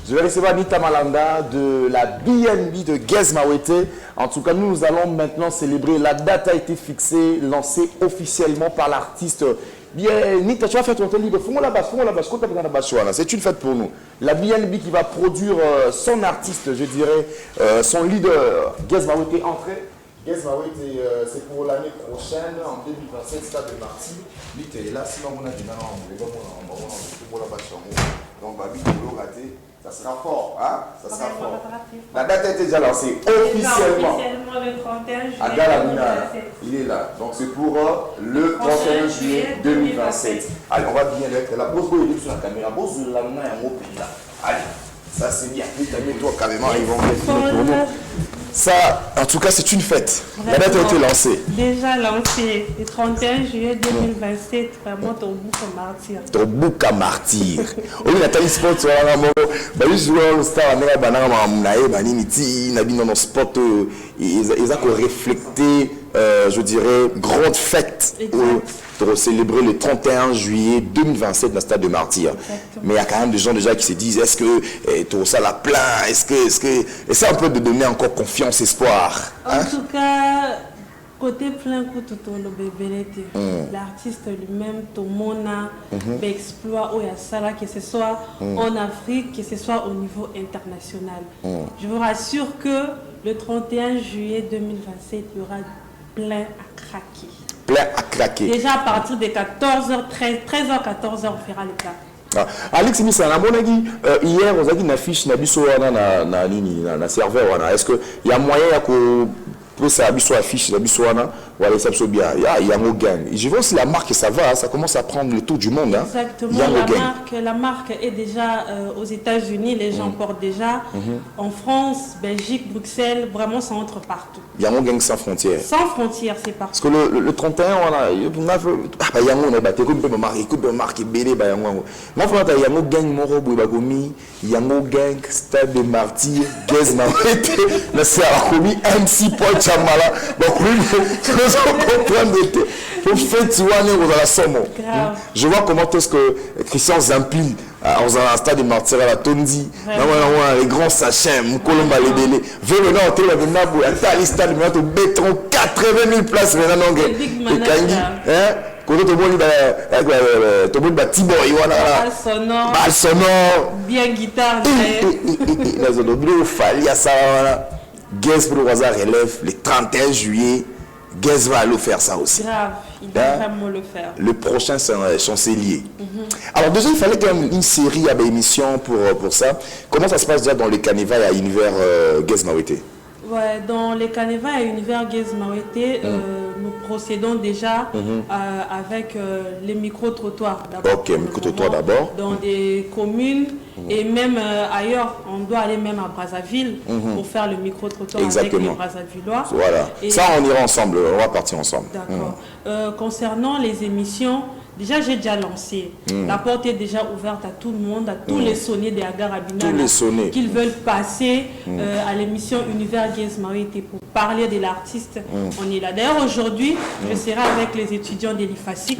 Je vais recevoir Nita Malanda de la BNB de Gez Mawete. En tout cas, nous allons maintenant célébrer. La date a été fixée, lancée officiellement par l'artiste. Bien, Nita, tu vas faire ton temps libre. C'est une fête pour nous. La BNB qui va produire son artiste, je dirais, son leader, Gez Mawete, entrée. Gez Mawete, c'est pour l'année prochaine, en 2027, stade de Marty. Nita est là, sinon on a dit non, donc, Babi, raté, ça sera fort, hein? Ça sera fort. La date a été déjà lancée officiellement. Officiellement le 31 juillet. Agalamina, il est là. Donc, c'est pour le 31 juillet 2027. Allez, on va bien mettre la pause sur la caméra. Pose la main à mon pays là. Allez, ça c'est bien. Mets-toi carrément, ils vont mettre pour nous. Ça, en tout cas, c'est une fête. La date a été lancée. Déjà lancée, le 31 juillet 2027, vraiment ton bouc à martyr. Ton bouc à martyr. Oui, Nathalie Sport, tu vois, je suis le star, dans sport, ils ont reflété, je dirais, grande fête pour célébrer le 31 juillet 2027 dans le stade de Martyr. Mais il y a quand même des gens déjà qui se disent, est-ce que tout ça la plein, est-ce que essaie un peu de donner encore confiance, espoir. En tout cas, côté plein coup tout le bébé, l'artiste lui-même, tout le monde a exploit au Yassala, que ce soit en Afrique, que ce soit au niveau international. Je vous rassure que le 31 juillet 2027, il y aura plein à craquer. Plein à craquer. Déjà à partir de 14h, 13h, 14h, on fera le plat. Ah. Alex Missa, hier, on a dit une affiche na serveur. Est-ce qu'il y a moyen que ça affiche la bisouana ou aller ça bien? Il y a un gang. Je vois aussi la marque, ça va, ça commence à prendre le tour du monde. Hein. Exactement, la marque est déjà aux États-Unis, les gens portent déjà. En France, Belgique, Bruxelles, vraiment ça entre partout. Il y a un gang sans frontières. Sans frontières, c'est partout. Parce que le 31, il y a un gang Stade de Martyr, Gez Mawete, c'est un MC Paul Chamala. Donc, je vois comment est-ce que Christian Zampil, on a un stade de Martyr à la Tondi, les grands sachets, Moukolomba les délais, venez au télé, à stade de béton, 80 000 places maintenant. Quand tu as Tiboy, balle sonore, bien guitare. Gez pour le hasard relève le 31 juillet. Gez va aller faire ça aussi. Grave, il va vraiment le faire. Le prochain chancelier. Alors déjà, il fallait quand même une série à émission pour ça. Comment ça se passe déjà dans les carnivals à l'univers Gez Mawete? Ouais, dans les carnivals à l'univers Gez Mawete, nous procédons déjà avec les micro-trottoirs d'abord. Ok, micro-trottoirs d'abord. Dans des communes et même ailleurs, on doit aller même à Brazzaville pour faire le micro-trottoir avec les Brazzavillois. Voilà, et ça on ira ensemble, on va partir ensemble. D'accord. Concernant les émissions, déjà j'ai déjà lancé. La porte est déjà ouverte à tout le monde, à tous les sonnés de Agarabina qu'ils veulent passer à l'émission Univers Gez Mawete pour parler de l'artiste. On est là. D'ailleurs aujourd'hui, je serai avec les étudiants de l'IFASIC.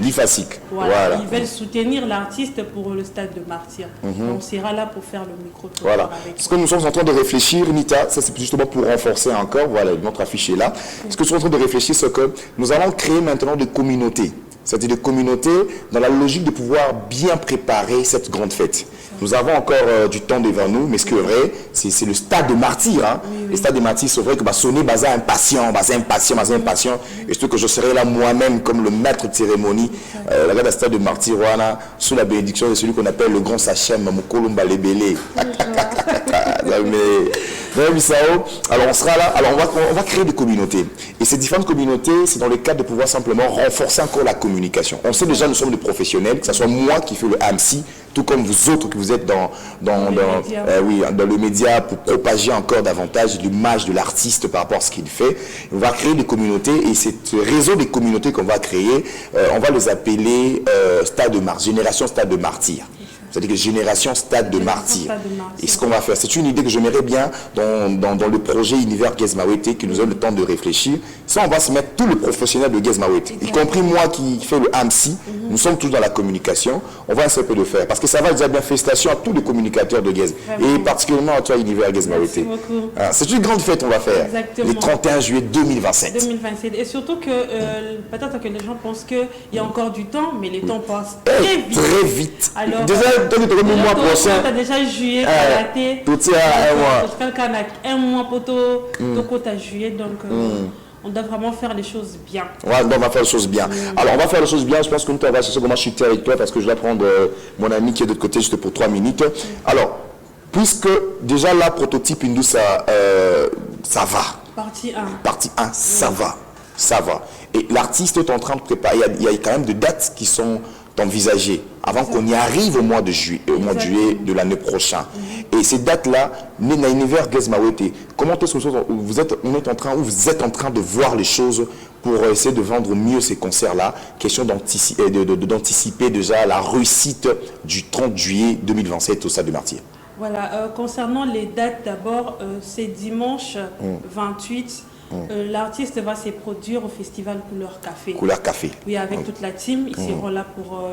Voilà. Ils veulent soutenir l'artiste pour le stade de Martyr. On sera là pour faire le micro. Voilà. Ce que nous sommes en train de réfléchir, Nita, ça c'est justement pour renforcer encore, voilà, notre affiche est là. Ce que nous sommes en train de réfléchir, c'est que nous allons créer maintenant des communautés. C'est-à-dire des communautés dans la logique de pouvoir bien préparer cette grande fête. Nous avons encore du temps devant nous, mais ce qui est vrai, c'est le stade de Martyr. Hein. Le stade de Martyr, c'est vrai que sonner basé impatient. Et surtout que je serai là moi-même comme le maître de cérémonie. La le stade de Martyr, sous la bénédiction de celui qu'on appelle le grand Sachem, Moukolomba Lebele. Alors on sera là, alors on va créer des communautés. Et ces différentes communautés, c'est dans le cadre de pouvoir simplement renforcer encore la communication. On sait déjà, nous sommes des professionnels, que ce soit moi qui fais le MC, tout comme vous autres que vous êtes dans le média pour propager encore davantage l'image de l'artiste par rapport à ce qu'il fait. On va créer des communautés et ce réseau des communautés qu'on va créer, on va les appeler Génération Stade de Martyr. C'est-à-dire que Génération Stade de Martyrs. Et ce qu'on va faire, c'est une idée que j'aimerais bien dans le projet Univers Gez Mawete, qui nous donne le temps de réfléchir. Ça, on va se mettre tous les professionnels de Gez Mawete, y compris moi qui fais le AMSI. Nous sommes tous dans la communication. On va essayer de faire. Parce que ça va déjà bien. Félicitations à tous les communicateurs de Gez. Et particulièrement à toi, Univers Gez Mawete. C'est une grande fête, on va faire. Exactement. Le 31 juillet 2027. 2027. Et surtout que peut-être que les gens pensent qu'il y a encore du temps, mais les temps passent très vite. Très vite. Alors, déjà, le mois prochain. Tu as déjà juillet, raté. Tout est à un mois pour tu as juillet, donc on doit vraiment faire les choses bien. Ouais, on va faire les choses bien. Alors, on va faire les choses bien. Je pense que nous, on va chercher comment chuter avec toi parce que je vais prendre mon ami qui est de l'autre côté juste pour 3 minutes. Alors, puisque déjà là, prototype Indou, ça va. Partie 1. Partie 1, ça va. Ça va. Et l'artiste est en train de préparer. Il y a quand même des dates qui sont envisagées avant qu'on y arrive au mois de juillet, de l'année prochaine. Et ces dates-là, Univers Gez Mawete, comment est-ce que vous êtes en train de voir les choses pour essayer de vendre mieux ces concerts-là? Question d'anticiper déjà la réussite du 30 juillet 2027 au Stade de Martyrs. Voilà, concernant les dates d'abord, c'est dimanche 28. L'artiste va se produire au festival Couleur Café. Couleur Café. Oui, avec toute la team. Ils seront là pour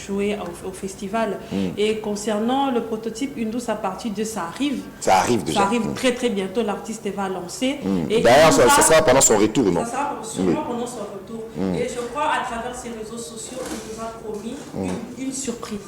jouer au festival. Et concernant le prototype Indou, à partir de ça arrive. Ça arrive déjà. Ça arrive très très bientôt. L'artiste va lancer. D'ailleurs, ça sera pendant son retour, non? Ça sera sûrement pendant son retour. Et je crois à travers ses réseaux sociaux, il nous a promis une surprise.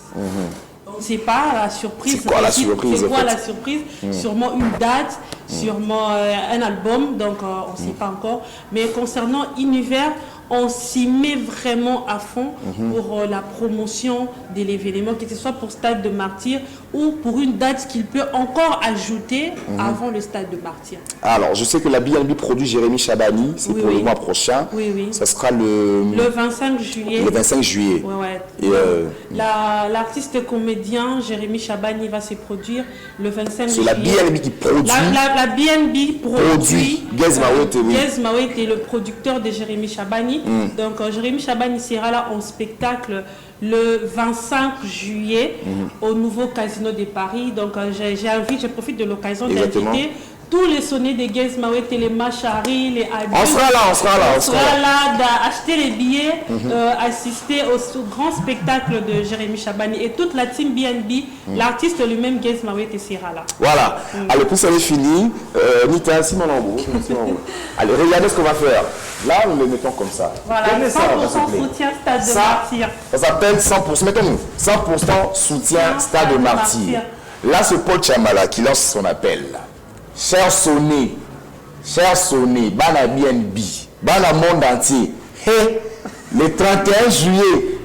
On ne sait pas la surprise. C'est quoi la surprise? C'est quoi la surprise? Sûrement une date, sûrement un album, donc on ne sait pas encore. Mais concernant Univers, on s'y met vraiment à fond pour la promotion de l'événement, que ce soit pour Stade de Martyrs ou pour une date qu'il peut encore ajouter avant le Stade de Martyrs. Alors, je sais que la BNB produit Jérémy Chabani, c'est pour le mois prochain. Oui. Ça sera le 25 juillet. Le 25 juillet. Ouais. Et l'artiste comédien Jérémy Chabani va se produire le 25 juillet. C'est la BNB qui produit. La BNB produit. Gez Mawete, oui. Gez Mawete est le producteur de Jérémy Chabani. Donc Jérémy Chabani sera là en spectacle le 25 juillet au nouveau Casino de Paris. Donc je profite de l'occasion d'inviter tous les sonnets de Gez Mawete, les Machari, les adultes. On sera là. D'acheter les billets, assister au grand spectacle de Jérémy Chabani et toute la team BNB. L'artiste lui-même, Gez Mawete, sera là. Voilà. Allez, pour ça, c'est fini. Nita, Simon Lambeau. Allez, regardez ce qu'on va faire. Là, nous le mettons comme ça. Voilà, 100% soutien Stade de Martyrs. Ça s'appelle 100%. Mettons-nous. 100% soutien Stade de Martyrs. Là, c'est Paul Chamala qui lance son appel. Chers sonnés, Bana BNB, Bana monde entier, le 31 juillet,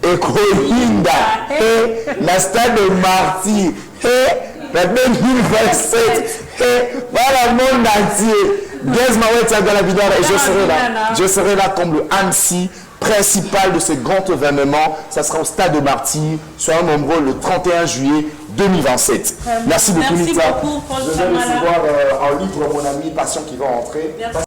Ekolinda, la Stade de Martyrs, la 2027, Bana monde entier, Gez Mawete à Galabidara, et je serai là comme le AMSI principal de ce grand événement. Ça sera au Stade de Martyrs. Soyons nombreux le 31 juillet 2027. Merci beaucoup, Nita. Merci beaucoup, Paul Je vais recevoir en libre mon ami Patient qui va entrer. Merci.